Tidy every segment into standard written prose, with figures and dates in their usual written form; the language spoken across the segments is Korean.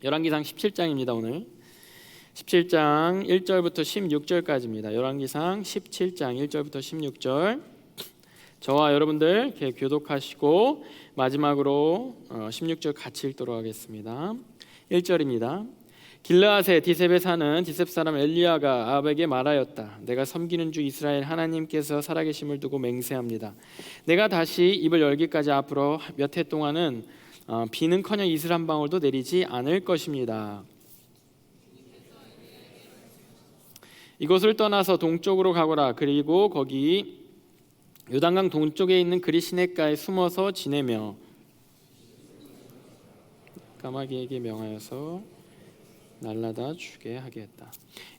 열왕기상 17장입니다. 오늘 17장 1절부터 16절까지입니다. 열왕기상 17장 1절부터 16절. 저와 여러분들 이렇게 교독하시고 마지막으로 16절 같이 읽도록 하겠습니다. 1절입니다. 길르앗의 디셉에 사는 디셉 사람 엘리야가 아합에게 말하였다. 내가 섬기는 주 이스라엘 하나님께서 살아계심을 두고 맹세합니다. 내가 다시 입을 열기까지 앞으로 몇 해 동안은 비는커녕 이슬 한 방울도 내리지 않을 것입니다. 이곳을 떠나서 동쪽으로 가거라. 그리고 거기 요단강 동쪽에 있는 그리 시냇가에 숨어서 지내며 까마귀에게 명하여서 날라다 주게 하겠다.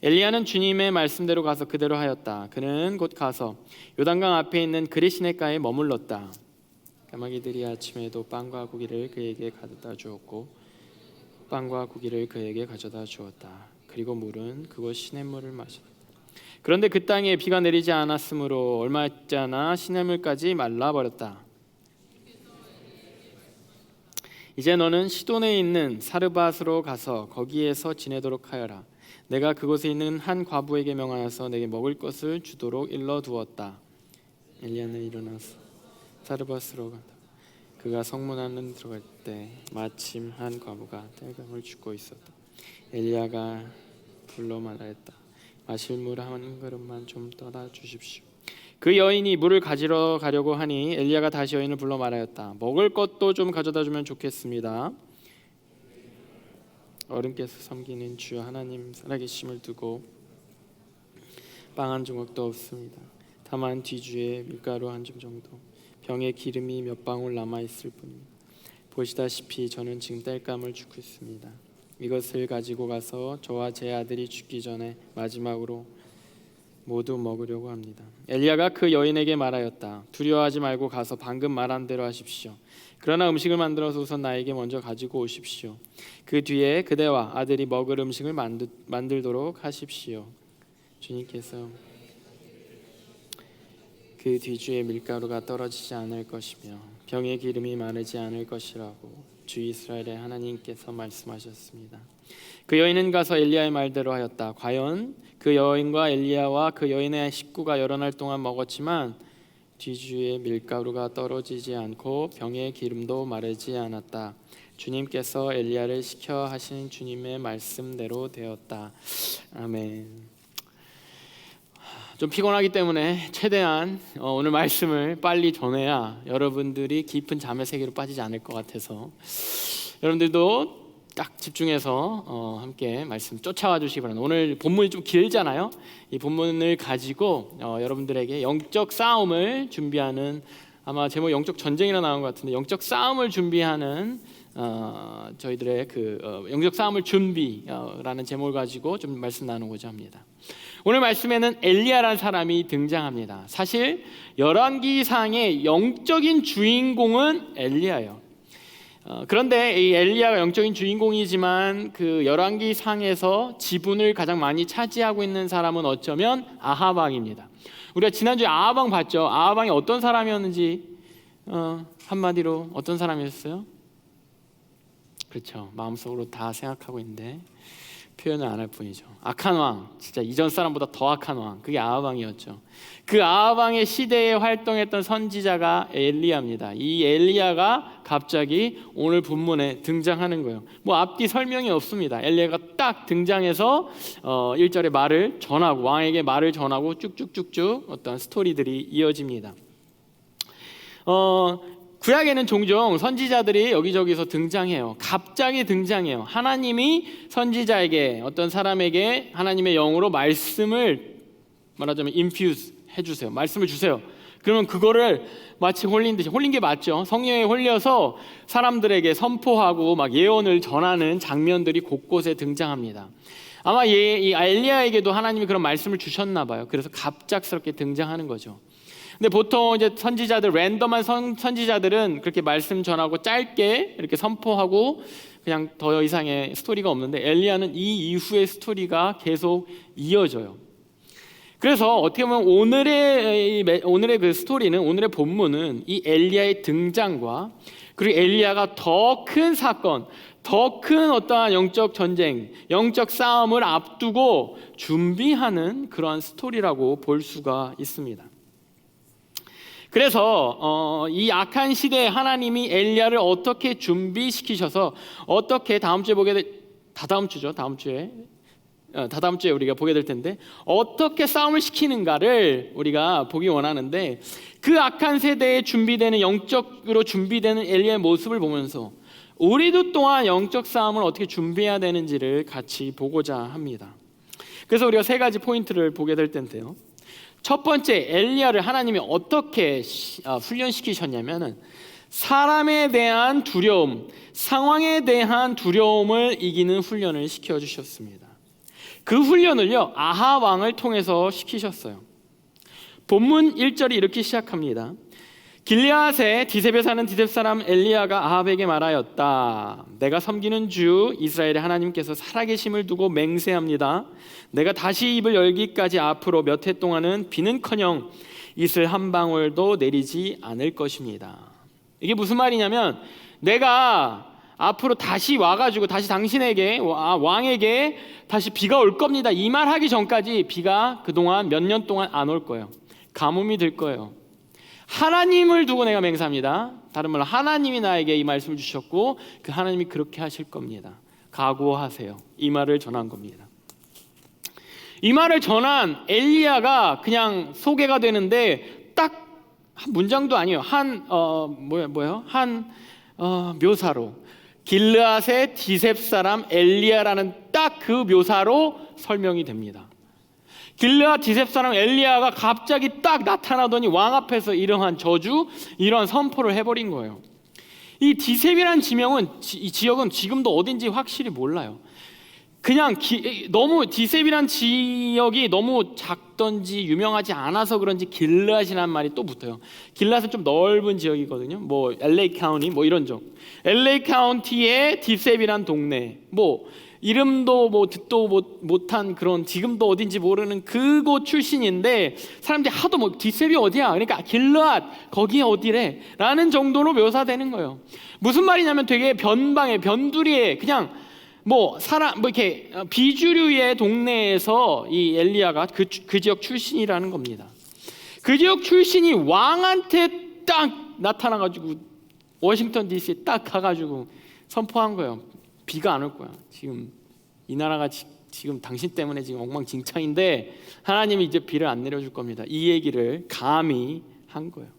엘리야는 주님의 말씀대로 가서 그대로 하였다. 그는 곧 가서 요단강 앞에 있는 그리 시냇가에 머물렀다. 까마귀들이 아침에도 빵과 고기를 그에게 가져다 주었고 빵과 고기를 그에게 가져다 주었다. 그리고 물은 그곳 시냇물을 마셨다. 그런데 그 땅에 비가 내리지 않았으므로 얼마 있지 않아 시냇물까지 말라버렸다. 이제 너는 시돈에 있는 사르밧으로 가서 거기에서 지내도록 하여라. 내가 그곳에 있는 한 과부에게 명하여서 내게 먹을 것을 주도록 일러두었다. 엘리야는 일어나서 사르밧으로 간다. 그가 성문 안에 들어갈 때 마침 한 과부가 땔감을 줍고 있었다. 엘리야가 불러 말하였다. 마실 물 한 그릇만 좀 떠다 주십시오. 그 여인이 물을 가지러 가려고 하니 엘리야가 다시 여인을 불러 말하였다. 먹을 것도 좀 가져다 주면 좋겠습니다. 어른께서 섬기는 주 하나님 살아계심을 두고 빵 한 조각도 없습니다. 다만 뒤주에 밀가루 한 줌 정도, 병에 기름이 몇 방울 남아 있을 뿐입니다. 보시다시피 저는 지금 땔감을 줍고 있습니다. 이것을 가지고 가서 저와 제 아들이 죽기 전에 마지막으로 모두 먹으려고 합니다. 엘리야가 그 여인에게 말하였다. 두려워하지 말고 가서 방금 말한 대로 하십시오. 그러나 음식을 만들어서 우선 나에게 먼저 가지고 오십시오. 그 뒤에 그대와 아들이 먹을 음식을 만들도록 하십시오. 주님께서 그 뒤주에 밀가루가 떨어지지 않을 것이며 병에 기름이 마르지 않을 것이라고 주 이스라엘의 하나님께서 말씀하셨습니다. 그 여인은 가서 엘리야의 말대로 하였다. 과연 그 여인과 엘리야와 그 여인의 식구가 여러 날 동안 먹었지만 뒤주에 밀가루가 떨어지지 않고 병의 기름도 마르지 않았다. 주님께서 엘리야를 시켜 하신 주님의 말씀대로 되었다. 아멘. 좀 피곤하기 때문에 최대한 오늘 말씀을 빨리 전해야 여러분들이 깊은 잠의 세계로 빠지지 않을 것 같아서 여러분들도 딱 집중해서 함께 말씀 쫓아와 주시기 바랍니다. 오늘 본문이 좀 길잖아요. 이 본문을 가지고 여러분들에게 영적 싸움을 준비하는, 아마 제목 영적 전쟁이라 나온 것 같은데 영적 싸움을 준비하는 저희들의 영적 싸움을 준비라는 제목을 가지고 좀 말씀 나누고자 합니다. 오늘 말씀에는 엘리야라는 사람이 등장합니다. 사실 열왕기상의 영적인 주인공은 엘리야예요. 그런데 이 엘리야가 영적인 주인공이지만 그 열왕기상에서 지분을 가장 많이 차지하고 있는 사람은 어쩌면 아합 왕입니다. 우리가 지난주에 아합 왕 봤죠. 아합 왕이 어떤 사람이었는지 한마디로 어떤 사람이었어요? 그렇죠. 마음속으로 다 생각하고 있는데 표현을 안 할 뿐이죠. 악한 왕, 진짜 이전 사람보다 더 악한 왕, 그게 아합 왕이었죠. 그 아합 왕의 시대에 활동했던 선지자가 엘리야입니다. 이 엘리야가 갑자기 오늘 본문에 등장하는 거예요. 뭐 앞뒤 설명이 없습니다. 엘리야가 딱 등장해서 1절에 말을 전하고, 왕에게 말을 전하고 쭉쭉쭉쭉 어떤 스토리들이 이어집니다. 구약에는 종종 선지자들이 여기저기서 등장해요. 갑자기 등장해요. 하나님이 선지자에게, 어떤 사람에게 하나님의 영으로 말씀을 말하자면 infuse 해주세요. 말씀을 주세요. 그러면 그거를 마치 홀린 듯이, 홀린 게 맞죠. 성령에 홀려서 사람들에게 선포하고 막 예언을 전하는 장면들이 곳곳에 등장합니다. 아마 이 엘리야에게도 하나님이 그런 말씀을 주셨나 봐요. 그래서 갑작스럽게 등장하는 거죠. 근데 보통 이제 선지자들, 랜덤한 선지자들은 그렇게 말씀 전하고 짧게 이렇게 선포하고 그냥 더 이상의 스토리가 없는데 엘리야는 이 이후의 스토리가 계속 이어져요. 그래서 어떻게 보면 오늘의 그 스토리는, 오늘의 본문은 이 엘리야의 등장과 그리고 엘리야가 더 큰 사건, 더 큰 어떠한 영적 전쟁, 영적 싸움을 앞두고 준비하는 그러한 스토리라고 볼 수가 있습니다. 그래서 이 악한 시대에 하나님이 엘리야를 어떻게 준비시키셔서 어떻게 다다음 주에 우리가 보게 될 텐데 어떻게 싸움을 시키는가를 우리가 보기 원하는데, 그 악한 세대에 준비되는, 영적으로 준비되는 엘리야의 모습을 보면서 우리도 또한 영적 싸움을 어떻게 준비해야 되는지를 같이 보고자 합니다. 그래서 우리가 세 가지 포인트를 보게 될 텐데요, 첫 번째, 엘리야를 하나님이 어떻게 훈련시키셨냐면은 사람에 대한 두려움, 상황에 대한 두려움을 이기는 훈련을 시켜주셨습니다. 그 훈련을요, 아하 왕을 통해서 시키셨어요. 본문 1절이 이렇게 시작합니다. 길르앗의 디셉에 사는 디셉 사람 엘리야가 아합에게 말하였다. 내가 섬기는 주 이스라엘의 하나님께서 살아계심을 두고 맹세합니다. 내가 다시 입을 열기까지 앞으로 몇 해 동안은 비는커녕 이슬 한 방울도 내리지 않을 것입니다. 이게 무슨 말이냐면, 내가 앞으로 다시 와가지고 다시 당신에게, 왕에게 다시 비가 올 겁니다, 이 말 하기 전까지 비가 그동안 몇 년 동안 안 올 거예요. 가뭄이 들 거예요. 하나님을 두고 내가 맹세합니다. 다른 말로 하나님이 나에게 이 말씀을 주셨고 그 하나님이 그렇게 하실 겁니다. 각오하세요. 이 말을 전한 겁니다. 이 말을 전한 엘리야가 그냥 소개가 되는데 딱 한 문장도 아니에요. 한 묘사로, 길르앗의 디셉 사람 엘리야라는 딱 그 묘사로 설명이 됩니다. 길르앗 디셉 사람 엘리야가 갑자기 딱 나타나더니 왕 앞에서 이러한 저주, 이러한 선포를 해버린 거예요. 이 디셉이라는 이 지역은 지금도 어딘지 확실히 몰라요. 그냥 너무 디셉이란 지역이 너무 작던지 유명하지 않아서 그런지 길르앗이라는 말이 또 붙어요. 길르앗은 좀 넓은 지역이거든요. 뭐 LA 카운티 뭐 이런 쪽. LA 카운티의 디셉이란 동네. 뭐 이름도 뭐 듣도 못한 그런, 지금도 어딘지 모르는 그곳 출신인데 사람들이 하도 뭐 디셉이 어디야? 그러니까 길르앗 거기 어디래? 라는 정도로 묘사되는 거예요. 무슨 말이냐면 되게 변두리에 그냥 뭐 이렇게 비주류의 동네에서 이 엘리야가 그 지역 출신이라는 겁니다. 그 지역 출신이 왕한테 딱 나타나가지고 워싱턴 DC에 딱 가가지고 선포한 거예요. 비가 안 올 거야. 지금 이 나라가 지금 당신 때문에 지금 엉망진창인데 하나님이 이제 비를 안 내려줄 겁니다. 이 얘기를 감히 한 거예요.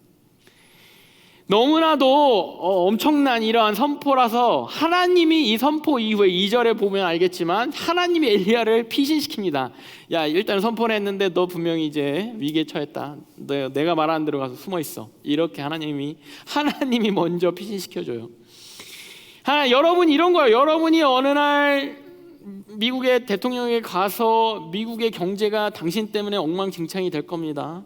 너무나도 엄청난 이러한 선포라서 하나님이 이 선포 이후에 2절에 보면 알겠지만 하나님이 엘리야를 피신시킵니다. 야, 일단 선포를 했는데 너 분명히 이제 위기에 처했다. 내가 말하는 대로 가서 숨어 있어. 이렇게 하나님이 먼저 피신시켜줘요. 여러분 이런 거예요. 여러분이 어느 날 미국의 대통령에게 가서 미국의 경제가 당신 때문에 엉망진창이 될 겁니다.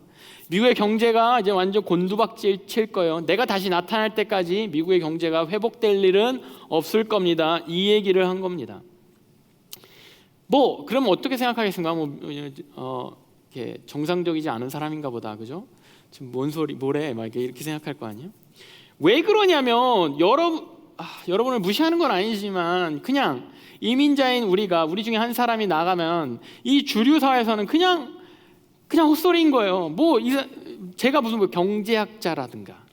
미국의 경제가 이제 완전 곤두박질 칠 거예요. 내가 다시 나타날 때까지 미국의 경제가 회복될 일은 없을 겁니다. 이 얘기를 한 겁니다. 뭐 그러면 어떻게 생각하겠습니까? 이렇게 정상적이지 않은 사람인가 보다, 그죠? 지금 뭔 소리, 뭐래? 막 이렇게 생각할 거 아니에요? 왜 그러냐면 여러분을 무시하는 건 아니지만 그냥 이민자인 우리 중에 한 사람이 나가면 이 주류 사회에서는 그냥 헛소리인 거예요. 제가 무슨 경제학자라든가,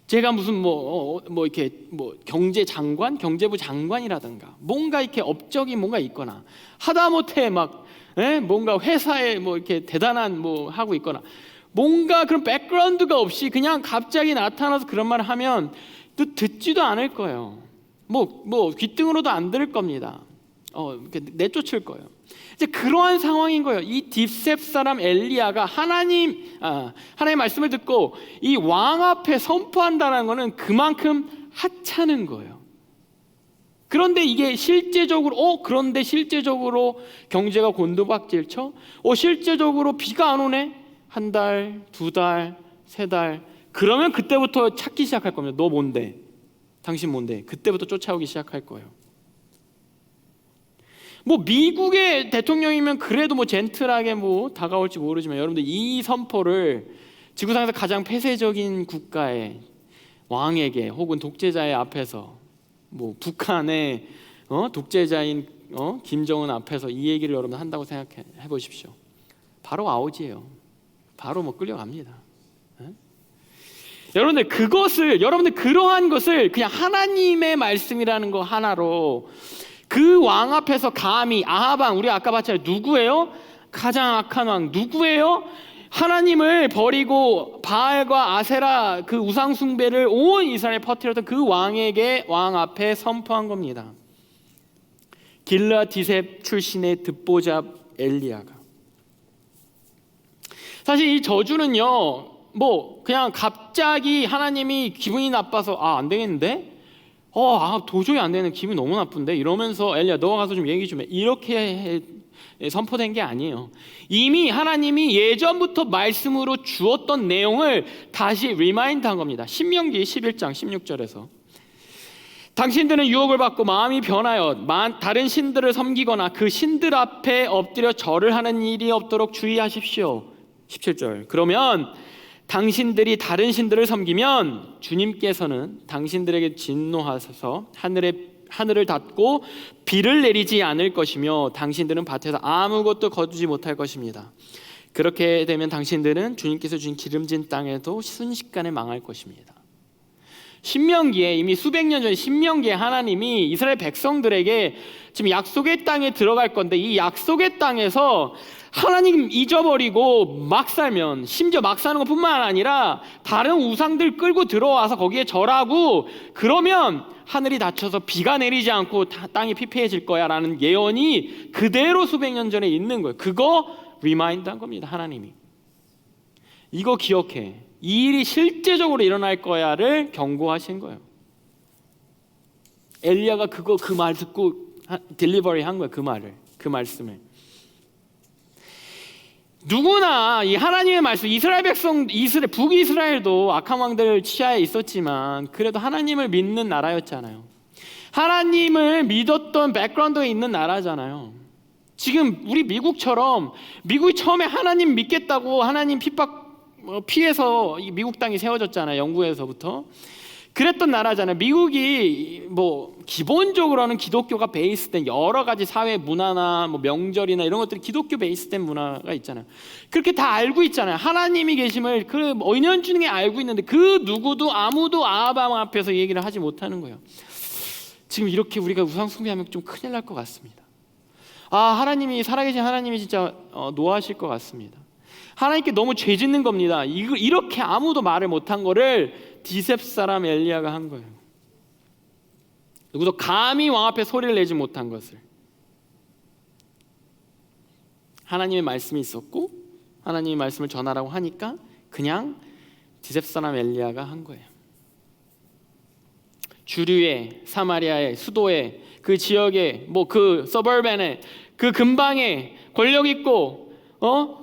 제가 무슨 이렇게 경제부 장관이라든가, 뭔가 이렇게 업적이 뭔가 있거나, 하다못해 뭔가 회사에 이렇게 대단한 하고 있거나, 뭔가 그런 백그라운드가 없이 그냥 갑자기 나타나서 그런 말을 하면 또 듣지도 않을 거예요. 귓등으로도 안 들을 겁니다. 이렇게 내쫓을 거예요. 이제 그러한 상황인 거예요. 이 디셉 사람 엘리야가 하나님의 말씀을 듣고 이 왕 앞에 선포한다는 것은 그만큼 하찮은 거예요. 그런데 이게 실제적으로 경제가 곤두박질 쳐? 실제적으로 비가 안 오네? 한 달, 두 달, 세 달. 그러면 그때부터 찾기 시작할 겁니다. 너 뭔데? 당신 뭔데? 그때부터 쫓아오기 시작할 거예요. 미국의 대통령이면 그래도 젠틀하게 다가올지 모르지만, 여러분들 이 선포를 지구상에서 가장 폐쇄적인 국가의 왕에게 혹은 독재자의 앞에서 북한의 독재자인 김정은 앞에서 이 얘기를 여러분 한다고 생각해 보십시오. 바로 아우지예요. 바로 뭐 끌려갑니다. 여러분들 그러한 것을 그냥 하나님의 말씀이라는 거 하나로 그 왕 앞에서 감히 아합 왕, 우리 아까 봤잖아요. 누구예요? 가장 악한 왕 누구예요? 하나님을 버리고 바알과 아세라 그 우상 숭배를 온 이스라엘에 퍼뜨렸던 그 왕 앞에 선포한 겁니다. 길르앗 디셉 출신의 듣보잡 엘리야가. 사실 이 저주는요, 뭐 그냥 갑자기 하나님이 기분이 나빠서 안 되겠는데? 도저히 안 되는, 기분이 너무 나쁜데? 이러면서 엘리야 너가 가서 좀 얘기 좀 해, 이렇게 선포된 게 아니에요. 이미 하나님이 예전부터 말씀으로 주었던 내용을 다시 리마인드한 겁니다. 신명기 11장 16절에서 당신들은 유혹을 받고 마음이 변하여 다른 신들을 섬기거나 그 신들 앞에 엎드려 절을 하는 일이 없도록 주의하십시오. 17절 그러면 당신들이 다른 신들을 섬기면 주님께서는 당신들에게 진노하셔서 하늘을 닫고 비를 내리지 않을 것이며 당신들은 밭에서 아무것도 거두지 못할 것입니다. 그렇게 되면 당신들은 주님께서 주신 기름진 땅에도 순식간에 망할 것입니다. 신명기에 이미 수백 년 전에 신명기에 하나님이 이스라엘 백성들에게 지금 약속의 땅에 들어갈 건데 이 약속의 땅에서 하나님 잊어버리고 막 살면, 심지어 막 사는 것뿐만 아니라 다른 우상들 끌고 들어와서 거기에 절하고 그러면 하늘이 닫혀서 비가 내리지 않고 땅이 피폐해질 거야 라는 예언이 그대로 수백 년 전에 있는 거예요. 그거 리마인드한 겁니다. 하나님이 이거 기억해, 이 일이 실제적으로 일어날 거야를 경고하신 거예요. 엘리야가 그 말 듣고 딜리버리 한 거예요. 그 말씀을. 누구나 이 하나님의 말씀, 이스라엘 백성, 북이스라엘도 악한 왕들 치하에 있었지만 그래도 하나님을 믿는 나라였잖아요. 하나님을 믿었던 백그라운드에 있는 나라잖아요. 지금 우리 미국처럼 미국이 처음에 하나님 믿겠다고 하나님 피해서 미국 땅이 세워졌잖아요. 영국에서부터 그랬던 나라잖아요. 미국이 뭐 기본적으로는 기독교가 베이스된 여러 가지 사회 문화나 뭐 명절이나 이런 것들이 기독교 베이스된 문화가 있잖아요. 그렇게 다 알고 있잖아요. 하나님이 계심을 그 은연중에 알고 있는데 그 누구도 아무도 아합 왕 앞에서 얘기를 하지 못하는 거예요. 지금 이렇게 우리가 우상 숭배하면 좀 큰일 날 것 같습니다. 하나님이 살아계신 하나님이 진짜 노하실 것 같습니다. 하나님께 너무 죄 짓는 겁니다. 이렇게 아무도 말을 못한 거를 디셉 사람 엘리야가 한 거예요. 누구도 감히 왕 앞에 소리를 내지 못한 것을. 하나님의 말씀이 있었고 하나님의 말씀을 전하라고 하니까 그냥 디셉 사람 엘리야가 한 거예요. 주류의 사마리아의 수도의 그 지역의 그 서버벤의 그 근방에 권력 있고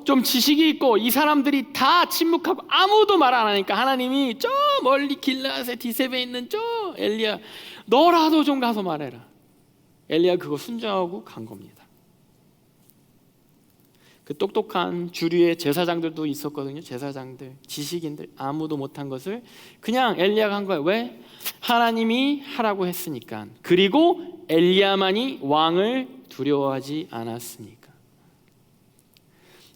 좀 지식이 있고 이 사람들이 다 침묵하고 아무도 말 안 하니까 하나님이 저 멀리 길르앗의 디셉에 있는 저 엘리야 너라도 좀 가서 말해라. 엘리야 그거 순종하고 간 겁니다. 그 똑똑한 주류의 제사장들도 있었거든요. 제사장들, 지식인들 아무도 못한 것을 그냥 엘리야가 한 거예요. 왜? 하나님이 하라고 했으니까. 그리고 엘리야만이 왕을 두려워하지 않았으니까.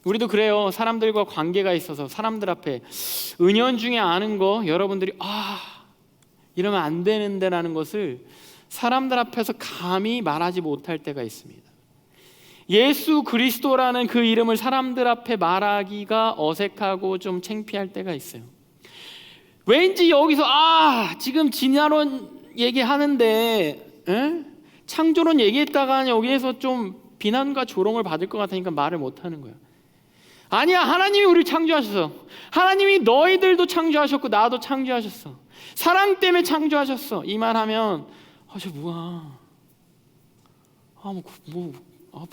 우리도 그래요. 사람들과 관계가 있어서 사람들 앞에 은연중에 아는 거 여러분들이 이러면 안 되는데 라는 것을 사람들 앞에서 감히 말하지 못할 때가 있습니다. 예수 그리스도라는 그 이름을 사람들 앞에 말하기가 어색하고 좀 창피할 때가 있어요. 왠지 여기서 지금 진화론 얘기하는데 창조론 얘기했다가 여기에서 좀 비난과 조롱을 받을 것 같으니까 말을 못하는 거예요. 아니야, 하나님이 우리를 창조하셨어. 하나님이 너희들도 창조하셨고 나도 창조하셨어. 사랑 때문에 창조하셨어. 이 말하면 저 뭐야,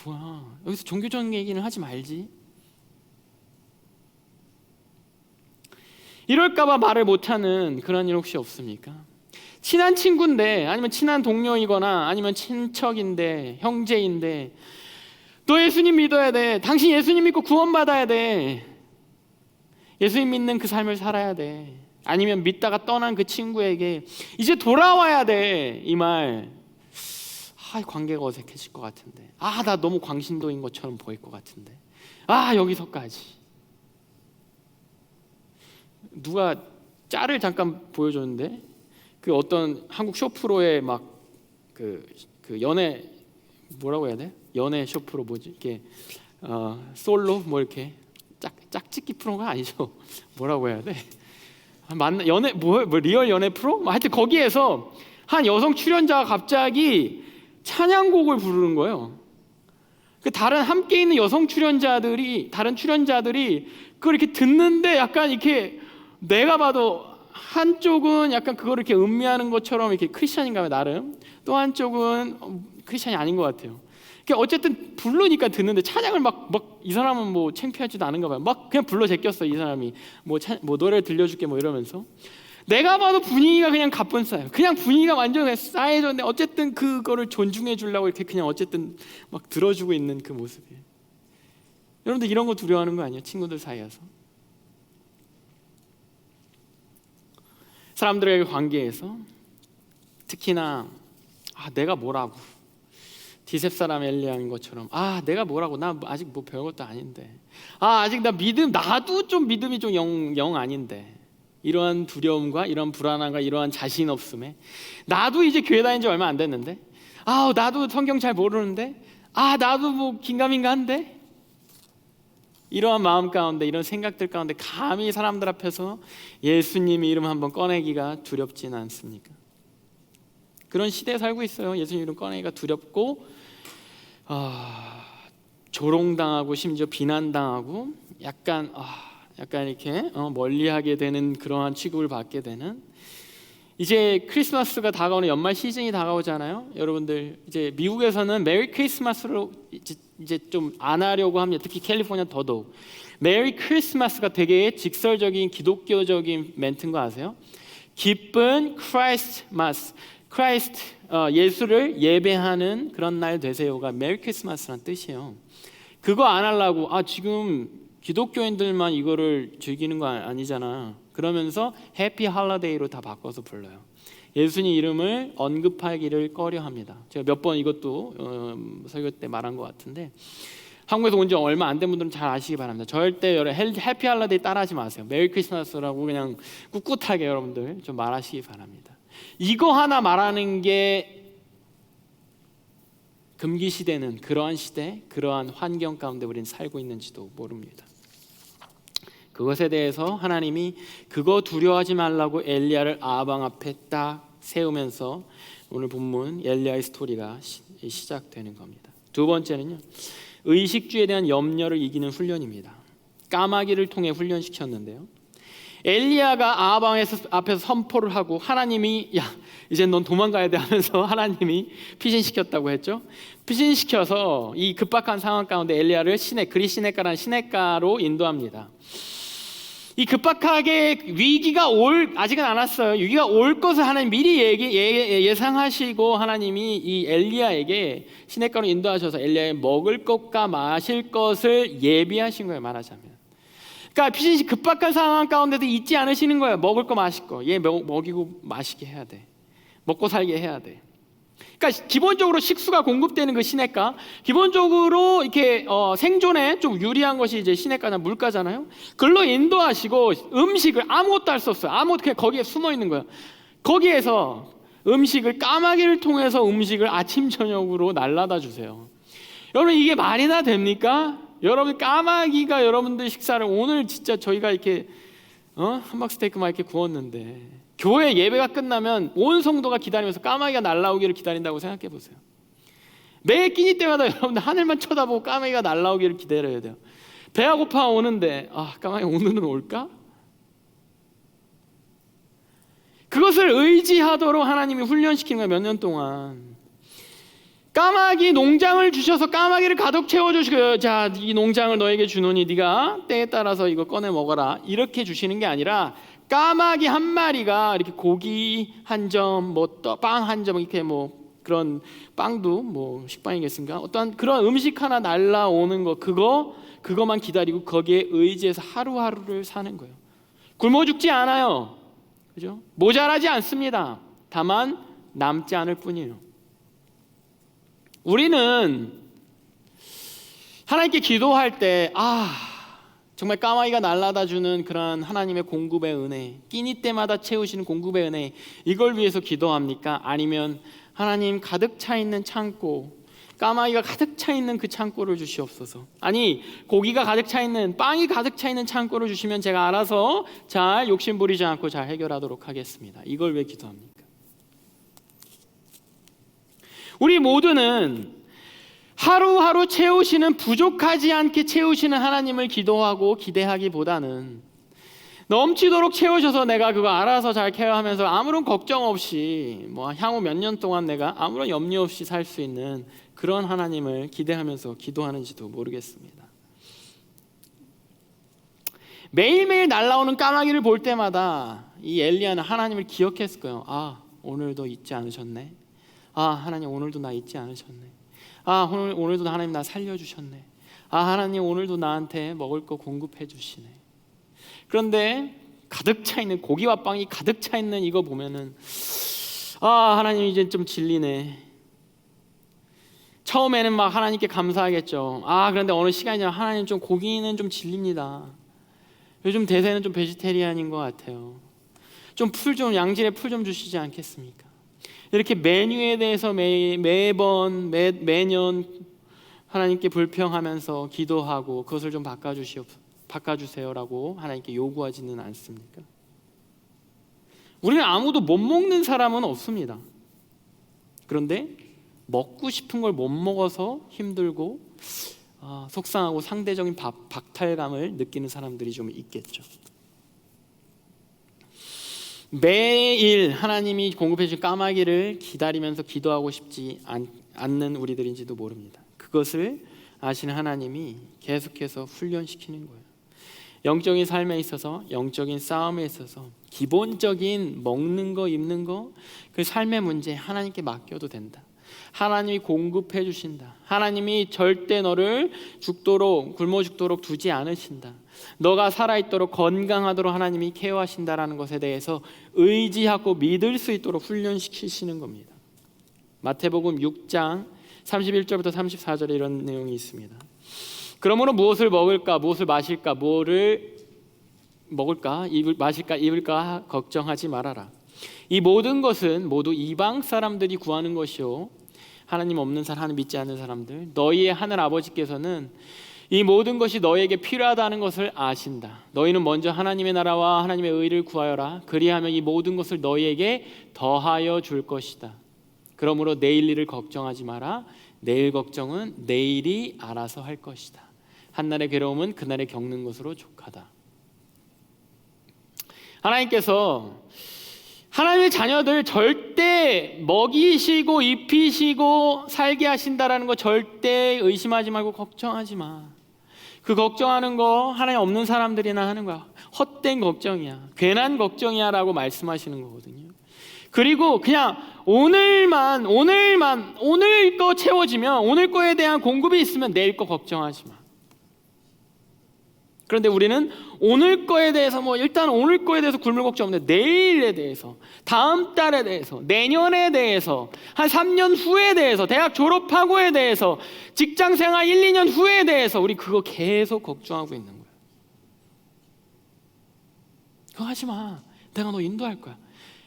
뭐야, 여기서 종교적인 얘기는 하지 말지. 이럴까봐 말을 못하는 그런 일 혹시 없습니까? 친한 친구인데 아니면 친한 동료이거나 아니면 친척인데 형제인데 너 예수님 믿어야 돼. 당신 예수님 믿고 구원받아야 돼. 예수님 믿는 그 삶을 살아야 돼. 아니면 믿다가 떠난 그 친구에게 이제 돌아와야 돼. 이 말 관계가 어색해질 것 같은데, 나 너무 광신도인 것처럼 보일 것 같은데, 여기서까지. 누가 짤을 잠깐 보여줬는데, 그 어떤 한국 쇼프로의 막 그 연애, 뭐라고 해야 돼? 연애 쇼프로 뭐지? 이렇게 솔로 뭐 이렇게 짝짓기 프로가 아니죠? 뭐라고 해야 돼? 연애 뭐 리얼 연애 프로? 하여튼 거기에서 한 여성 출연자가 갑자기 찬양곡을 부르는 거예요. 그 다른 함께 있는 여성 출연자들이, 다른 출연자들이 그걸 이렇게 듣는데 약간 이렇게 내가 봐도 한쪽은 약간 그걸 이렇게 음미하는 것처럼 이렇게 크리스찬인가 봐요, 나름. 또 한쪽은 크리스찬이 아닌 것 같아요. 그러니까 어쨌든 부르니까 듣는데 찬양을 막 이 사람은 뭐 창피하지도 않은가 봐요. 막 그냥 불러 제꼈어, 이 사람이. 뭐 노래를 들려줄게 뭐 이러면서. 내가 봐도 분위기가 그냥 가뿐싸요. 그냥 분위기가 완전 싸해졌는데 어쨌든 그거를 존중해 주려고 이렇게 그냥 어쨌든 막 들어주고 있는 그 모습이에요. 여러분들 이런 거 두려워하는 거 아니에요? 친구들 사이에서. 사람들의 관계에서 특히나 내가 뭐라고, 디셉 사람 엘리야인 것처럼 내가 뭐라고, 나 아직 뭐 별것도 아닌데, 아직 나도 좀 믿음이 좀 영 아닌데, 이러한 두려움과 이러한 불안함과 이러한 자신 없음에, 나도 이제 교회 다닌 지 얼마 안 됐는데, 나도 성경 잘 모르는데, 나도 뭐 긴가민가한데, 이러한 마음 가운데, 이런 생각들 가운데 감히 사람들 앞에서 예수님의 이름 한번 꺼내기가 두렵진 않습니까? 그런 시대에 살고 있어요. 예수님 이름 꺼내기가 두렵고 조롱당하고 심지어 비난당하고 약간 이렇게 멀리하게 되는 그러한 취급을 받게 되는, 이제 크리스마스가 다가오는 연말 시즌이 다가오잖아요. 여러분들 이제 미국에서는 메리 크리스마스로 이제 좀 안 하려고 합니다. 특히 캘리포니아 더더욱. 메리 크리스마스가 되게 직설적인 기독교적인 멘트인 거 아세요? 기쁜 크라이스마스, 예수를 예배하는 그런 날 되세요가 메리 크리스마스란 뜻이에요. 그거 안 하려고 지금 기독교인들만 이거를 즐기는 거 아니잖아. 그러면서 해피 할러데이로 다 바꿔서 불러요. 예수님 이름을 언급하기를 꺼려합니다. 제가 몇 번 이것도 설교 때 말한 것 같은데, 한국에서 온 지 얼마 안 된 분들은 잘 아시기 바랍니다. 절대 해피 할러데이 따라하지 마세요. 메리 크리스마스라고 그냥 꿋꿋하게 여러분들 좀 말하시기 바랍니다. 이거 하나 말하는 게 금기시되는 그러한 시대, 그러한 환경 가운데 우리는 살고 있는지도 모릅니다. 그것에 대해서 하나님이 그거 두려워하지 말라고 엘리야를 아방 앞에 딱 세우면서 오늘 본문 엘리야의 스토리가 시작되는 겁니다. 두 번째는요, 의식주에 대한 염려를 이기는 훈련입니다. 까마귀를 통해 훈련시켰는데요, 엘리야가 아방 앞에서 선포를 하고 하나님이 이제 넌 도망가야 돼 하면서 하나님이 피신시켰다고 했죠. 피신시켜서 이 급박한 상황 가운데 엘리야를 그리시네가라는 시냇가로 인도합니다. 이 급박하게 위기가 아직은 안 왔어요. 위기가 올 것을 하나님 미리 예상하시고 하나님이 이 엘리야에게 시냇가로 인도하셔서 엘리야의 먹을 것과 마실 것을 예비하신 거예요, 말하자면. 그러니까 피신시 급박한 상황 가운데도 잊지 않으시는 거예요. 먹을 거 마실 거, 얘 먹이고 마시게 해야 돼. 먹고 살게 해야 돼. 그러니까 기본적으로 식수가 공급되는 그 시냇가, 기본적으로 이렇게 생존에 좀 유리한 것이 이제 시냇가나 물가잖아요. 그걸로 인도하시고 음식을 아무것도 할 수 없어요. 그냥 거기에 숨어 있는 거예요. 거기에서 음식을 까마귀를 통해서 음식을 아침 저녁으로 날라다 주세요. 여러분 이게 말이나 됩니까? 여러분 까마귀가 여러분들 식사를, 오늘 진짜 저희가 이렇게 함박스테이크 막 이렇게 구웠는데 교회 예배가 끝나면 온 성도가 기다리면서 까마귀가 날아오기를 기다린다고 생각해 보세요. 매 끼니 때마다 여러분들 하늘만 쳐다보고 까마귀가 날아오기를 기다려야 돼요. 배가 고파 오는데 까마귀 오늘은 올까? 그것을 의지하도록 하나님이 훈련시키는 거예요. 몇 년 동안. 까마귀 농장을 주셔서 까마귀를 가득 채워주시고, 자, 이 농장을 너에게 주노니 네가 때에 따라서 이거 꺼내 먹어라, 이렇게 주시는 게 아니라 까마귀 한 마리가 이렇게 고기 한 점, 빵 한 점, 이렇게 그런 빵도 식빵이겠습니까? 어떤 그런 음식 하나 날라오는 거, 그거만 기다리고 거기에 의지해서 하루하루를 사는 거예요. 굶어 죽지 않아요, 그죠? 모자라지 않습니다. 다만 남지 않을 뿐이에요. 우리는 하나님께 기도할 때 정말 까마귀가 날라다 주는 그런 하나님의 공급의 은혜, 끼니 때마다 채우시는 공급의 은혜, 이걸 위해서 기도합니까? 아니면 하나님 가득 차 있는 창고, 까마귀가 가득 차 있는 그 창고를 주시옵소서. 아니, 고기가 가득 차 있는, 빵이 가득 차 있는 창고를 주시면 제가 알아서 잘 욕심 부리지 않고 잘 해결하도록 하겠습니다. 이걸 왜 기도합니까? 우리 모두는 하루하루 채우시는, 부족하지 않게 채우시는 하나님을 기도하고 기대하기보다는 넘치도록 채우셔서 내가 그거 알아서 잘 케어하면서 아무런 걱정 없이 향후 몇 년 동안 내가 아무런 염려 없이 살 수 있는 그런 하나님을 기대하면서 기도하는지도 모르겠습니다. 매일매일 날아오는 까마귀를 볼 때마다 이 엘리야는 하나님을 기억했을 거예요. 오늘도 잊지 않으셨네. 하나님 오늘도 나 잊지 않으셨네. 오늘도 하나님 나 살려주셨네. 하나님 오늘도 나한테 먹을 거 공급해 주시네. 그런데 가득 차 있는, 고기와 빵이 가득 차 있는 이거 보면은 하나님 이제 좀 질리네. 처음에는 막 하나님께 감사하겠죠. 그런데 어느 시간이 지나면 하나님 좀 고기는 좀 질립니다. 요즘 대세는 좀 베지테리안인 것 같아요. 좀 양질의 풀 좀 주시지 않겠습니까? 이렇게 메뉴에 대해서 매년 하나님께 불평하면서 기도하고 그것을 좀 바꿔주세요라고 하나님께 요구하지는 않습니까? 우리는 아무도 못 먹는 사람은 없습니다. 그런데 먹고 싶은 걸 못 먹어서 힘들고 속상하고 상대적인 박탈감을 느끼는 사람들이 좀 있겠죠. 매일 하나님이 공급해 주신 까마귀를 기다리면서 기도하고 싶지 않는 우리들인지도 모릅니다. 그것을 아시는 하나님이 계속해서 훈련시키는 거예요. 영적인 삶에 있어서, 영적인 싸움에 있어서 기본적인 먹는 거, 입는 거, 그 삶의 문제 하나님께 맡겨도 된다. 하나님이 공급해 주신다. 하나님이 절대 너를 굶어 죽도록 두지 않으신다. 너가 살아있도록, 건강하도록 하나님이 케어하신다라는 것에 대해서 의지하고 믿을 수 있도록 훈련시키시는 겁니다. 마태복음 6장 31절부터 34절에 이런 내용이 있습니다. 그러므로 무엇을 먹을까, 무엇을 마실까, 뭐를 먹을까, 마실까, 입을까 걱정하지 말아라. 이 모든 것은 모두 이방 사람들이 구하는 것이요, 하나님 없는 사람, 하나님 믿지 않는 사람들, 너희의 하늘 아버지께서는 이 모든 것이 너희에게 필요하다는 것을 아신다. 너희는 먼저 하나님의 나라와 하나님의 의를 구하여라. 그리하면 이 모든 것을 너희에게 더하여 줄 것이다. 그러므로 내일 일을 걱정하지 마라. 내일 걱정은 내일이 알아서 할 것이다. 한날의 괴로움은 그날에 겪는 것으로 족하다. 하나님께서 하나님의 자녀들 절대 먹이시고 입히시고 살게 하신다라는 거 절대 의심하지 말고 걱정하지 마. 그 걱정하는 거 하나님 없는 사람들이나 하는 거야. 헛된 걱정이야, 괜한 걱정이야 라고 말씀하시는 거거든요. 그리고 그냥 오늘 거 채워지면, 오늘 거에 대한 공급이 있으면 내일 거 걱정하지 마. 그런데 우리는 오늘 거에 대해서 일단 오늘 거에 대해서 굶을 걱정 없는데 내일에 대해서, 다음 달에 대해서, 내년에 대해서, 한 3년 후에 대해서, 대학 졸업하고에 대해서, 직장생활 1, 2년 후에 대해서 우리 그거 계속 걱정하고 있는 거야. 그거 하지 마. 내가 너 인도할 거야.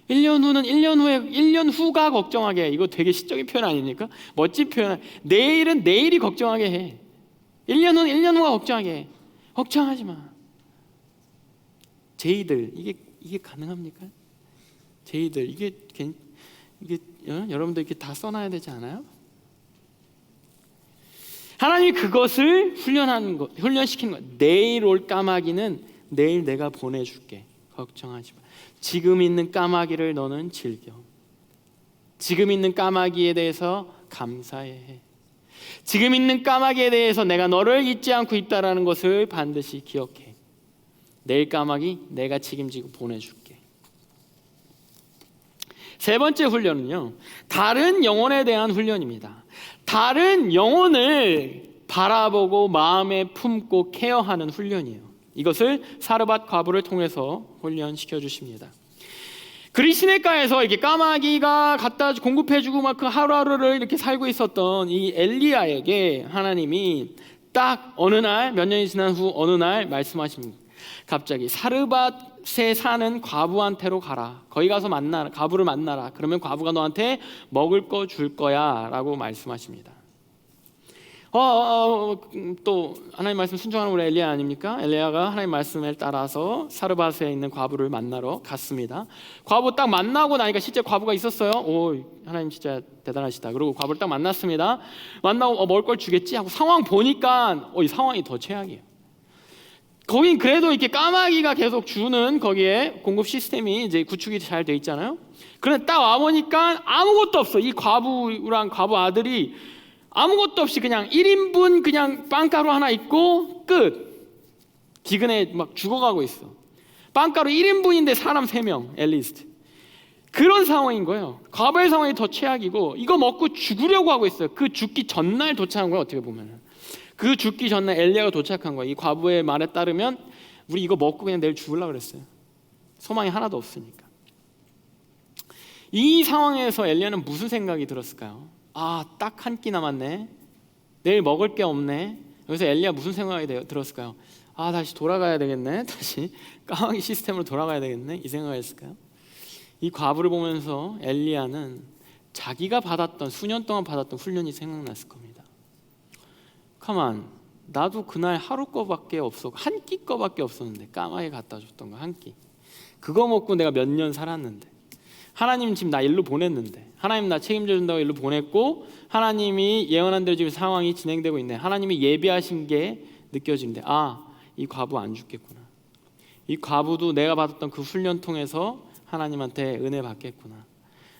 1년 후가 걱정하게 해. 이거 되게 시적인 표현 아닙니까? 멋진 표현. 내일은 내일이 걱정하게 해. 1년 후는 1년 후가 걱정하게 해. 걱정하지 마. 제이들, 이게 가능합니까? 제이들, 이게 여러분들 이렇게 다 써놔야 되지 않아요? 하나님이 그것을 훈련시키는 거. 내일 올 까마귀는 내일 내가 보내줄게. 걱정하지 마. 지금 있는 까마귀를 너는 즐겨. 지금 있는 까마귀에 대해서 감사해. 지금 있는 까마귀에 대해서 내가 너를 잊지 않고 있다라는 것을 반드시 기억해. 내일 까마귀 내가 책임지고 보내줄게. 세 번째 훈련은요, 다른 영혼에 대한 훈련입니다. 다른 영혼을 바라보고 마음에 품고 케어하는 훈련이에요. 이것을 사르밧 과부를 통해서 훈련시켜 주십니다. 그리시네가에서 이렇게 까마귀가 갖다 공급해주고 막 그 하루하루를 이렇게 살고 있었던 이 엘리야에게 하나님이 딱 어느 날, 몇 년이 지난 후 어느 날 말씀하십니다. 갑자기 사르밧에 사는 과부한테로 가라. 거기 가서 만나라. 과부를 만나라. 그러면 과부가 너한테 먹을 거 줄 거야 라고 말씀하십니다. 또 하나님 말씀 순종하는 우리 엘리야 아닙니까? 엘리야가 하나님 말씀을 따라서 사르밧에 있는 과부를 만나러 갔습니다. 과부 딱 만나고 나니까 실제 과부가 있었어요. 오, 하나님 진짜 대단하시다. 그리고 과부를 딱 만났습니다. 만나고 먹을 걸 주겠지 하고 상황 보니까 이 상황이 더 최악이에요. 거긴 그래도 이렇게 까마귀가 계속 주는 거기에 공급 시스템이 이제 구축이 잘 돼 있잖아요. 그런데 딱 와보니까 아무것도 없어. 이 과부랑 과부 아들이 아무것도 없이 그냥 1인분 그냥 빵가루 하나 있고 끝. 기근에 막 죽어가고 있어. 빵가루 1인분인데 사람 3명 엘리스트. 그런 상황인 거예요. 과부의 상황이 더 최악이고 이거 먹고 죽으려고 하고 있어요. 그 죽기 전날 도착한 거예요. 어떻게 보면 그 죽기 전날 엘리야가 도착한 거예요. 이 과부의 말에 따르면 우리 이거 먹고 그냥 내일 죽으려고 그랬어요. 소망이 하나도 없으니까. 이 상황에서 엘리야는 무슨 생각이 들었을까요? 딱 한 끼 남았네. 내일 먹을 게 없네. 여기서 엘리야 무슨 생각이 들었을까요? 다시 돌아가야 되겠네. 다시 까마귀 시스템으로 돌아가야 되겠네. 이 생각이 했을까요? 이 과부를 보면서 엘리야는 자기가 받았던 수년 동안 받았던 훈련이 생각났을 겁니다. 가만, 나도 그날 하루 거밖에 없어. 한 끼 거밖에 없었는데 까마귀 갖다 줬던 거 한 끼. 그거 먹고 내가 몇 년 살았는데 하나님 지금 나 일로 보냈는데 하나님 나 책임져 준다고 일로 보냈고 하나님이 예언한 대로 지금 상황이 진행되고 있네. 하나님이 예비하신 게 느껴지는데 이 과부 안 죽겠구나. 이 과부도 내가 받았던 그 훈련 통해서 하나님한테 은혜 받겠구나.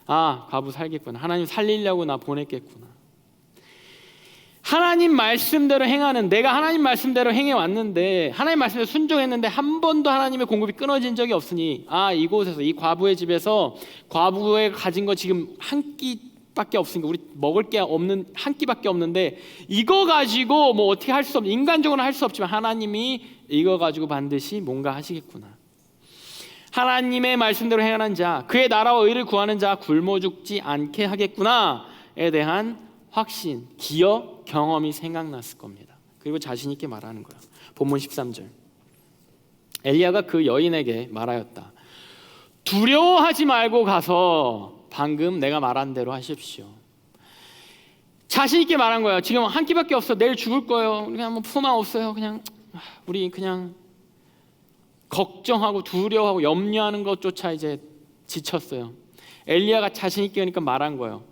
과부 살겠구나. 하나님 살리려고 나 보냈겠구나. 하나님 말씀대로 행하는, 내가 하나님 말씀대로 행해왔는데 하나님 말씀에 순종했는데 한 번도 하나님의 공급이 끊어진 적이 없으니 이곳에서 이 과부의 집에서 과부가 가진 거 지금 한 끼밖에 없으니까 우리 먹을 게 없는 한 끼밖에 없는데 이거 가지고 뭐 어떻게 할 수 없는, 인간적으로는 할 수 없지만 하나님이 이거 가지고 반드시 뭔가 하시겠구나. 하나님의 말씀대로 행하는 자, 그의 나라와 의를 구하는 자 굶어 죽지 않게 하겠구나에 대한 확신, 기억, 경험이 생각났을 겁니다. 그리고 자신 있게 말하는 거예요. 본문 13절. 엘리야가 그 여인에게 말하였다. 두려워하지 말고 가서 방금 내가 말한 대로 하십시오. 자신 있게 말한 거예요. 지금 한 끼밖에 없어. 내일 죽을 거예요. 그냥 뭐 소망 없어요. 그냥 우리 그냥 걱정하고 두려워하고 염려하는 것조차 이제 지쳤어요. 엘리야가 자신 있게 하니까 말한 거예요.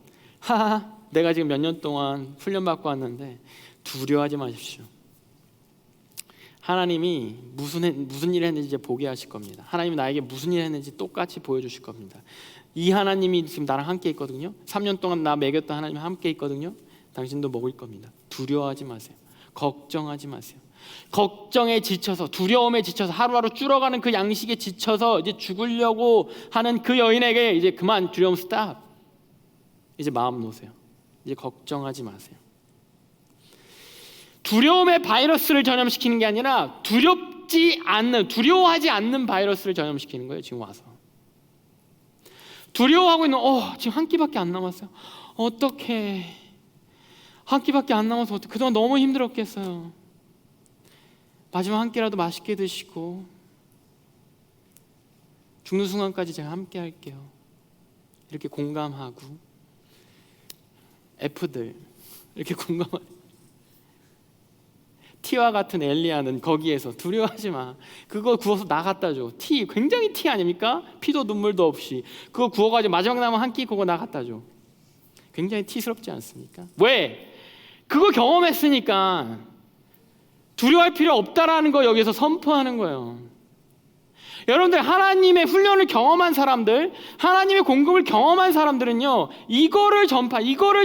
내가 지금 몇 년 동안 훈련받고 왔는데 두려워하지 마십시오. 하나님이 무슨 일을 했는지 이제 보게 하실 겁니다. 하나님이 나에게 무슨 일을 했는지 똑같이 보여주실 겁니다. 이 하나님이 지금 나랑 함께 있거든요. 3년 동안 나 먹였던 하나님이 함께 있거든요. 당신도 먹을 겁니다. 두려워하지 마세요. 걱정하지 마세요. 걱정에 지쳐서, 두려움에 지쳐서, 하루하루 줄어가는 그 양식에 지쳐서 이제 죽으려고 하는 그 여인에게 이제 그만, 두려움 스탑. 이제 마음 놓으세요. 이제 걱정하지 마세요. 두려움의 바이러스를 전염시키는 게 아니라 두려워하지 않는 바이러스를 전염시키는 거예요. 지금 와서 두려워하고 있는, 지금 한 끼밖에 안 남았어요. 어떡해, 한 끼밖에 안 남아서 어떡해. 그동안 너무 힘들었겠어요. 마지막 한 끼라도 맛있게 드시고 죽는 순간까지 제가 함께 할게요. 이렇게 공감하고 F들 이렇게 공감하고, T와 같은 엘리야는 거기에서 두려워하지 마. 그거 구워서 나 갖다 줘. T, 굉장히 T 아닙니까? 피도 눈물도 없이 그거 구워가지고 마지막 남은 한 끼 그거 나 갖다 줘. 굉장히 T스럽지 않습니까? 왜? 그거 경험했으니까 두려워할 필요 없다라는 거 여기서 선포하는 거예요. 여러분들, 하나님의 훈련을 경험한 사람들, 하나님의 공급을 경험한 사람들은요, 이거를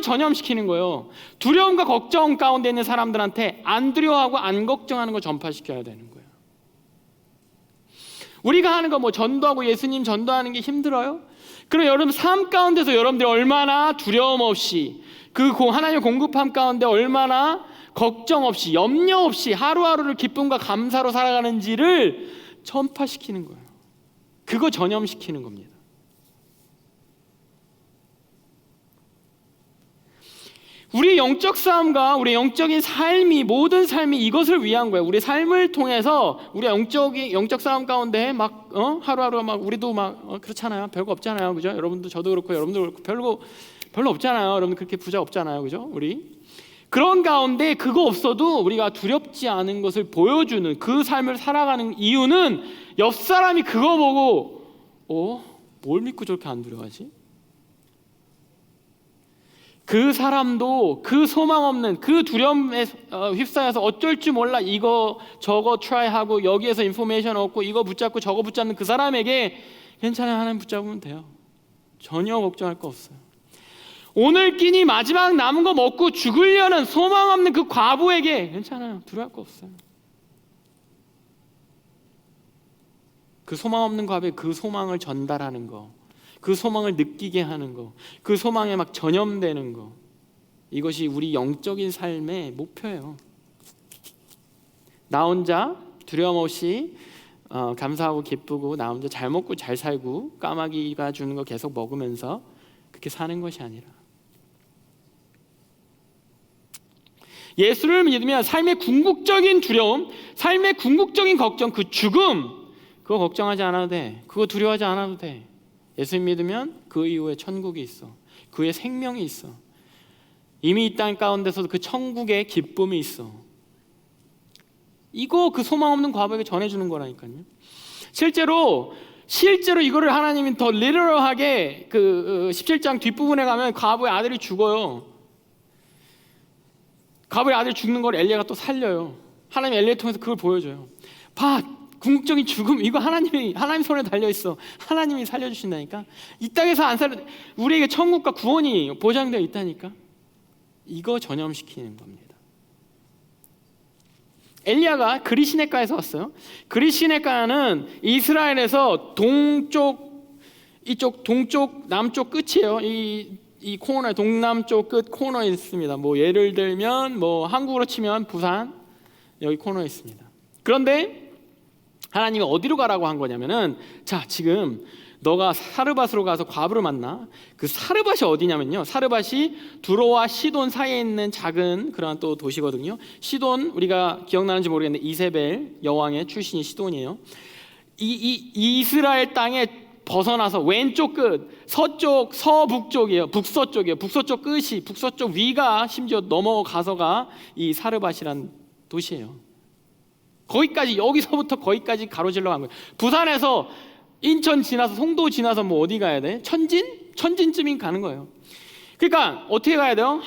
전염시키는 거예요. 두려움과 걱정 가운데 있는 사람들한테 안 두려워하고 안 걱정하는 거 전파시켜야 되는 거예요. 우리가 하는 거 뭐 전도하고 예수님 전도하는 게 힘들어요? 그럼 여러분 삶 가운데서 여러분들이 얼마나 두려움 없이, 그 하나님의 공급함 가운데 얼마나 걱정 없이, 염려 없이 하루하루를 기쁨과 감사로 살아가는지를 전파시키는 거예요. 그거 전염시키는 겁니다. 우리 영적 삶과 우리 영적인 삶이, 모든 삶이 이것을 위한 거예요. 우리 삶을 통해서 우리 영적 삶 가운데 막 하루하루 막 우리도 막 그렇잖아요. 별거 없잖아요, 그죠? 여러분도, 저도 그렇고 여러분도 그렇고 별로 없잖아요. 여러분 그렇게 부자 없잖아요, 그죠? 우리 그런 가운데 그거 없어도 우리가 두렵지 않은 것을 보여주는 그 삶을 살아가는 이유는, 옆 사람이 그거 보고 뭘 믿고 저렇게 안 두려워하지? 그 사람도 그 소망 없는 그 두려움에 휩싸여서 어쩔 줄 몰라 이거 저거 트라이하고 여기에서 인포메이션 얻고 이거 붙잡고 저거 붙잡는 그 사람에게 괜찮아요, 하나님 붙잡으면 돼요. 전혀 걱정할 거 없어요. 오늘 끼니 마지막 남은 거 먹고 죽으려는 소망 없는 그 과부에게 괜찮아요, 두려워할 거 없어요. 그 소망 없는 과부에 그 소망을 전달하는 거, 그 소망을 느끼게 하는 거, 그 소망에 막 전염되는 거, 이것이 우리 영적인 삶의 목표예요. 나 혼자 두려움 없이 감사하고 기쁘고 나 혼자 잘 먹고 잘 살고 까마귀가 주는 거 계속 먹으면서 그렇게 사는 것이 아니라, 예수를 믿으면 삶의 궁극적인 두려움, 삶의 궁극적인 걱정, 그 죽음, 그거 걱정하지 않아도 돼. 그거 두려워하지 않아도 돼. 예수 믿으면 그 이후에 천국이 있어. 그의 생명이 있어. 이미 이 땅 가운데서도 그 천국의 기쁨이 있어. 이거 그 소망 없는 과부에게 전해주는 거라니까요. 실제로 이거를 하나님이 더 리터럴하게 그 17장 뒷부분에 가면 과부의 아들이 죽어요. 과부의 아들이 죽는 걸 엘리야가 또 살려요. 하나님이 엘리야를 통해서 그걸 보여줘요. 봐, 궁극적인 죽음, 이거 하나님 손에 달려있어. 하나님이 살려주신다니까. 이 땅에서 안 살려, 우리에게 천국과 구원이 보장되어 있다니까. 이거 전염시키는 겁니다. 엘리야가 그리시네가에서 왔어요. 그리시네가는 이스라엘에서 동쪽 남쪽 끝이에요. 이 코너에, 동남쪽 끝 코너에 있습니다. 뭐 예를 들면 뭐 한국으로 치면 부산 여기 코너에 있습니다. 그런데 하나님이 어디로 가라고 한 거냐면은, 자, 지금 너가 사르밧으로 가서 과부를 만나. 그 사르밧이 어디냐면요, 사르밧이 두로와 시돈 사이에 있는 작은 그러한 또 도시거든요. 시돈, 우리가 기억나는지 모르겠는데 이세벨 여왕의 출신이 시돈이에요. 이 이스라엘 땅에 벗어나서 왼쪽 끝, 서쪽, 서북쪽이에요. 북서쪽이에요. 북서쪽 끝이, 북서쪽 위가 심지어 넘어가서가 이 사르밧이란 도시예요. 거기까지, 여기서부터 거기까지 가로질러 간 거예요. 부산에서 인천 지나서 송도 지나서 뭐 어디 가야 돼? 천진쯤인 가는 거예요. 그러니까 어떻게 가야 돼요?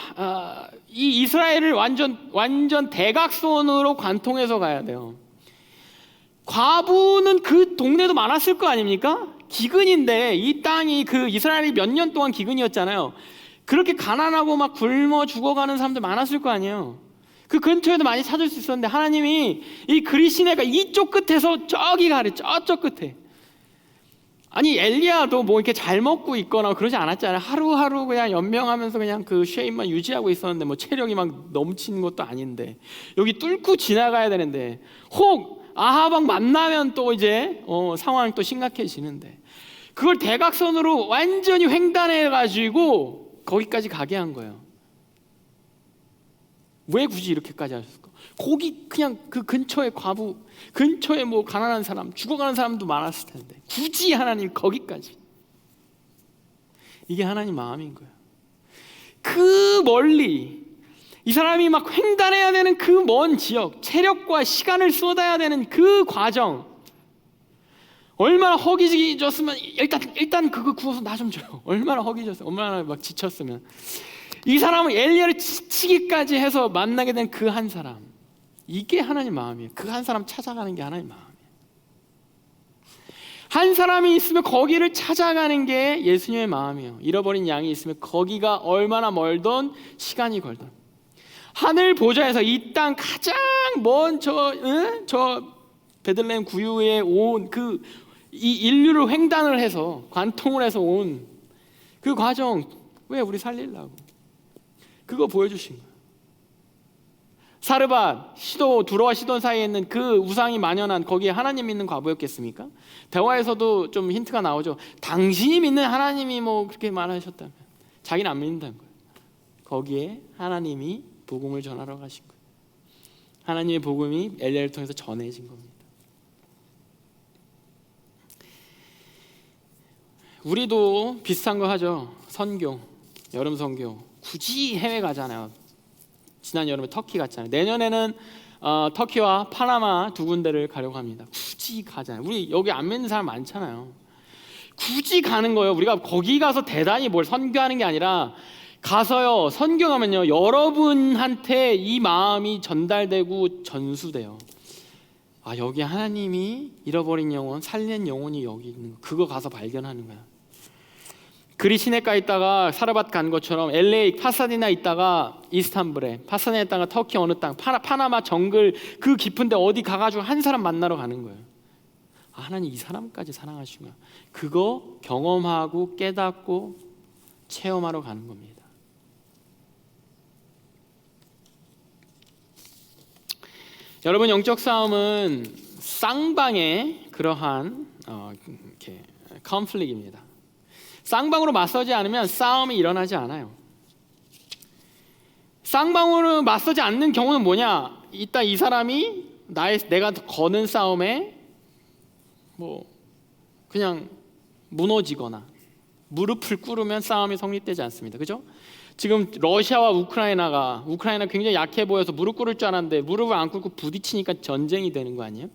이 이스라엘을 완전 대각선으로 관통해서 가야 돼요. 과부는 그 동네도 많았을 거 아닙니까? 기근인데, 이 땅이 그 이스라엘이 몇 년 동안 기근이었잖아요. 그렇게 가난하고 막 굶어 죽어가는 사람들 많았을 거 아니에요. 그 근처에도 많이 찾을 수 있었는데 하나님이 이 그리시네가 이쪽 끝에서 저기 가래, 저쪽 끝에. 아니, 엘리야도 뭐 이렇게 잘 먹고 있거나 그러지 않았잖아요. 하루하루 그냥 연명하면서 그냥 그 쉐임만 유지하고 있었는데 뭐 체력이 막 넘치는 것도 아닌데, 여기 뚫고 지나가야 되는데, 혹 아하방 만나면 또 이제 상황이 또 심각해지는데, 그걸 대각선으로 완전히 횡단해가지고 거기까지 가게 한 거예요. 왜 굳이 이렇게까지 하셨을까? 거기 그냥 그 근처에 과부, 근처에 뭐 가난한 사람, 죽어가는 사람도 많았을 텐데 굳이 하나님 거기까지. 이게 하나님 마음인 거예요. 그 멀리 이 사람이 막 횡단해야 되는 그 먼 지역, 체력과 시간을 쏟아야 되는 그 과정, 얼마나 허기졌으면 일단 그거 구워서 나 좀 줘요. 얼마나 허기졌어요. 얼마나 막 지쳤으면. 이 사람은 엘리야를 지치기까지 해서 만나게 된 그 한 사람, 이게 하나님 마음이에요. 그 한 사람 찾아가는 게 하나님 마음이에요. 한 사람이 있으면 거기를 찾아가는 게 예수님의 마음이에요. 잃어버린 양이 있으면 거기가 얼마나 멀던 시간이 걸던, 하늘 보좌에서 이 땅 가장 먼 저 베들레헴 구유에 온 이 인류를 횡단을 해서 관통을 해서 온 그 과정, 왜 우리 살리려고 그거 보여주신 거예요. 사르밧, 두로와 시돈 사이에 있는 그 우상이 만연한 거기에 하나님 믿는 과부였겠습니까? 대화에서도 좀 힌트가 나오죠. 당신이 믿는 하나님이 뭐 그렇게 말하셨다면, 자기는 안 믿는다는 거예요. 거기에 하나님이 복음을 전하러 가신 거예요. 하나님의 복음이 엘리야를 통해서 전해진 겁니다. 우리도 비슷한 거 하죠. 선교, 여름 선교. 굳이 해외 가잖아요. 지난 여름에 터키 갔잖아요. 내년에는 터키와 파나마 두 군데를 가려고 합니다. 굳이 가잖아요. 우리 여기 안 믿는 사람 많잖아요. 굳이 가는 거예요. 우리가 거기 가서 대단히 뭘 선교하는 게 아니라 가서요, 선교하면요, 여러분한테 이 마음이 전달되고 전수돼요. 아, 여기 하나님이 잃어버린 영혼, 살린 영혼이 여기 있는 거, 그거 가서 발견하는 거야. 그리 시내가 있다가 사르밧 간 것처럼 LA 파사디나 있다가 이스탄불에, 파사디나 있다가 터키 어느 땅, 파나마 정글 그 깊은데 어디 가가지고 한 사람 만나러 가는 거예요. 아, 하나님 이 사람까지 사랑하신 거야. 그거 경험하고 깨닫고 체험하러 가는 겁니다. 여러분, 영적 싸움은 쌍방의 그러한 이렇게 컨플릭트입니다. 쌍방으로 맞서지 않으면 싸움이 일어나지 않아요. 쌍방으로 맞서지 않는 경우는 뭐냐? 이따 이 사람이 내가 거는 싸움에 뭐 그냥 무너지거나 무릎을 꿇으면 싸움이 성립되지 않습니다. 그죠? 지금 러시아와 우크라이나가 굉장히 약해 보여서 무릎 꿇을 줄 알았는데 무릎을 안 꿇고 부딪히니까 전쟁이 되는 거 아니에요?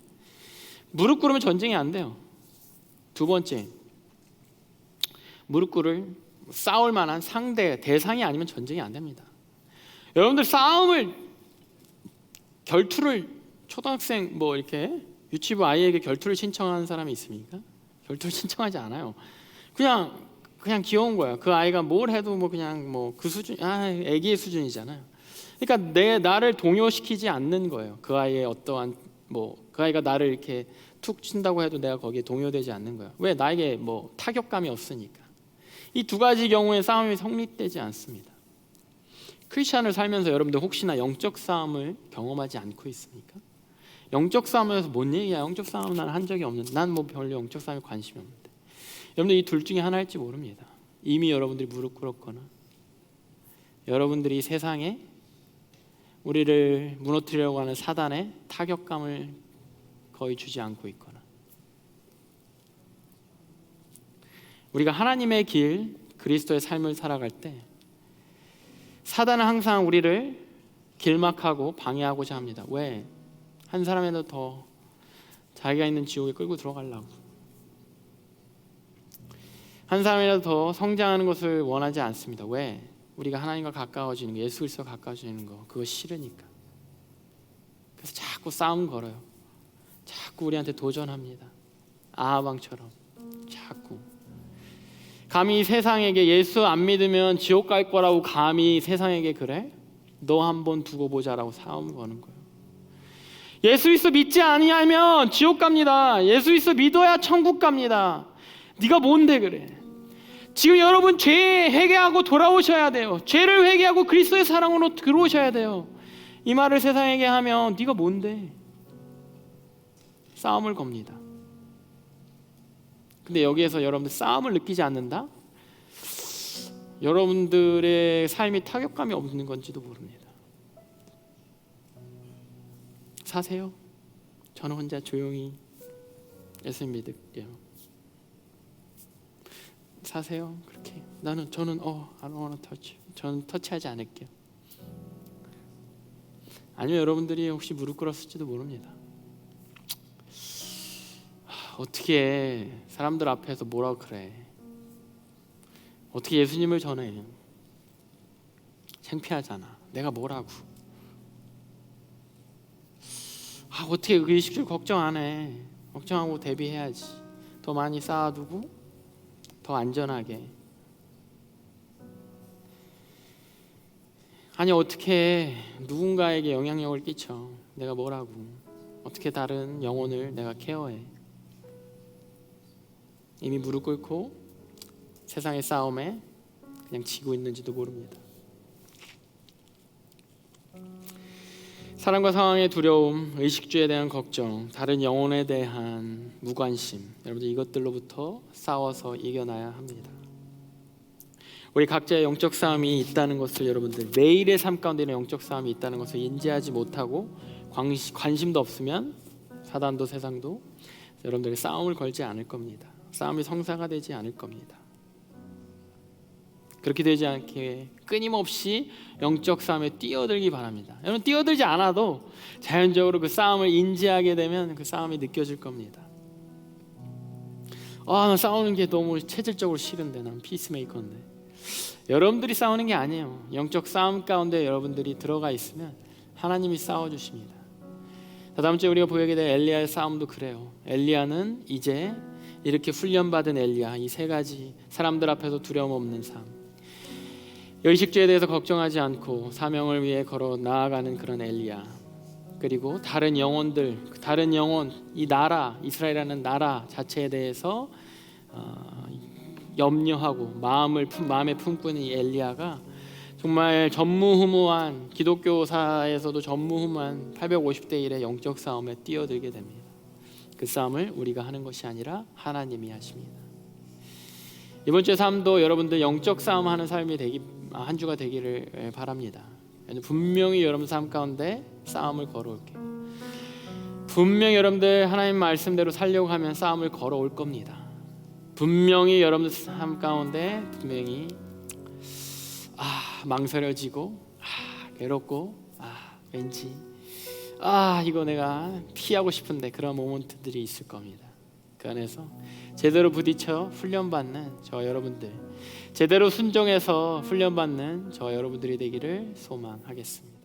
무릎 꿇으면 전쟁이 안 돼요. 두 번째, 무릎 꿇을 싸울 만한 상대, 대상이 아니면 전쟁이 안 됩니다. 여러분들 결투를 초등학생 뭐 이렇게 유치부 아이에게 결투를 신청하는 사람이 있습니까? 결투를 신청하지 않아요. 그냥 귀여운 거야. 그 아이가 뭘 해도 뭐 그냥 뭐 그 수준, 애기의 수준이잖아요. 그러니까 나를 동요시키지 않는 거예요. 그 아이의 어떠한 그 아이가 나를 이렇게 툭 친다고 해도 내가 거기에 동요되지 않는 거예요. 왜? 나에게 뭐 타격감이 없으니까. 이 두 가지 경우에 싸움이 성립되지 않습니다. 크리스천을 살면서 여러분들 혹시나 영적 싸움을 경험하지 않고 있습니까? 영적 싸움에서 뭔 얘기야? 영적 싸움은 난 한 적이 없는데, 난 뭐 별로 영적 싸움에 관심이 없는데. 여러분들 이 둘 중에 하나일지 모릅니다. 이미 여러분들이 무릎 꿇었거나 여러분들이 세상에 우리를 무너뜨리려고 하는 사단의 타격감을 거의 주지 않고 있거나, 우리가 하나님의 길, 그리스도의 삶을 살아갈 때 사단은 항상 우리를 길막하고 방해하고자 합니다. 왜? 한 사람이라도 더 자기가 있는 지옥에 끌고 들어가려고, 한 사람이라도 더 성장하는 것을 원하지 않습니다. 왜? 우리가 하나님과 가까워지는 거, 예수 그리스도와 가까워지는 거, 그거 싫으니까. 그래서 자꾸 싸움 걸어요. 자꾸 우리한테 도전합니다. 아하방처럼 자꾸. 감히 세상에게 예수 안 믿으면 지옥 갈 거라고 감히 세상에게 그래? 너 한번 두고 보자라고 싸움 거는 거예요. 예수 그리스도 믿지 아니하면 지옥 갑니다. 예수 그리스도 믿어야 천국 갑니다. 네가 뭔데 그래? 지금 여러분 죄 회개하고 돌아오셔야 돼요. 죄를 회개하고 그리스도의 사랑으로 들어오셔야 돼요. 이 말을 세상에게 하면 네가 뭔데? 싸움을 겁니다. 근데 여기에서 여러분들 싸움을 느끼지 않는다? 여러분들의 삶이 타격감이 없는 건지도 모릅니다. 사세요. 저는 혼자 조용히 예수 믿을게요. 사세요. 그렇게. 저는 I don't wanna touch. 저는 터치하지 않을게요. 아니면 여러분들이 혹시 무릎 꿇었을지도 모릅니다. 어떻게 사람들 앞에서 뭐라고 그래? 어떻게 예수님을 전해? 창피하잖아. 내가 뭐라고? 어떻게 의식을 걱정 안 해? 걱정하고 대비해야지. 더 많이 쌓아두고 더 안전하게. 아니 어떻게 누군가에게 영향력을 끼쳐? 내가 뭐라고? 어떻게 다른 영혼을 내가 케어해? 이미 무릎 꿇고 세상의 싸움에 그냥 지고 있는지도 모릅니다. 사람과 상황의 두려움, 의식주에 대한 걱정, 다른 영혼에 대한 무관심, 여러분들 이것들로부터 싸워서 이겨나야 합니다. 우리 각자의 영적 싸움이 있다는 것을 여러분들 매일의 삶 가운데는 영적 싸움이 있다는 것을 인지하지 못하고 관심도 없으면 사단도 세상도 여러분들에게 싸움을 걸지 않을 겁니다. 싸움이 성사가 되지 않을 겁니다. 그렇게 되지 않게 끊임없이 영적 싸움에 뛰어들기 바랍니다. 여러분 뛰어들지 않아도 자연적으로 그 싸움을 인지하게 되면 그 싸움이 느껴질 겁니다. 나 싸우는 게 너무 체질적으로 싫은데 난 피스메이커인데. 여러분들이 싸우는 게 아니에요. 영적 싸움 가운데 여러분들이 들어가 있으면 하나님이 싸워주십니다. 다음 주에 우리가 보게 될 엘리야의 싸움도 그래요. 엘리야는 이제 이렇게 훈련받은 엘리야, 이 세 가지 사람들 앞에서 두려움 없는 삶, 의식주에 대해서 걱정하지 않고 사명을 위해 걸어 나아가는 그런 엘리야, 그리고 다른 영혼들, 다른 영혼, 이 나라, 이스라엘이라는 나라 자체에 대해서 염려하고 마음에 품고 있는 이 엘리야가 정말 전무후무한, 기독교사에서도 전무후무한 850대 1의 영적 싸움에 뛰어들게 됩니다. 그 싸움을 우리가 하는 것이 아니라 하나님이 하십니다. 이번 주의 삶도 여러분들 영적 싸움하는 삶이 한 주가 되기를 바랍니다. 분명히 여러분 삶 가운데 싸움을 걸어올게요. 분명히 여러분들 하나님 말씀대로 살려고 하면 싸움을 걸어올 겁니다. 분명히 여러분들 삶 가운데 분명히 망설여지고 괴롭고 왠지 이거 내가 피하고 싶은데 그런 모먼트들이 있을 겁니다. 그 안에서 제대로 부딪혀 훈련받는 저 여러분들, 제대로 순종해서 훈련받는 저 여러분들이 되기를 소망하겠습니다.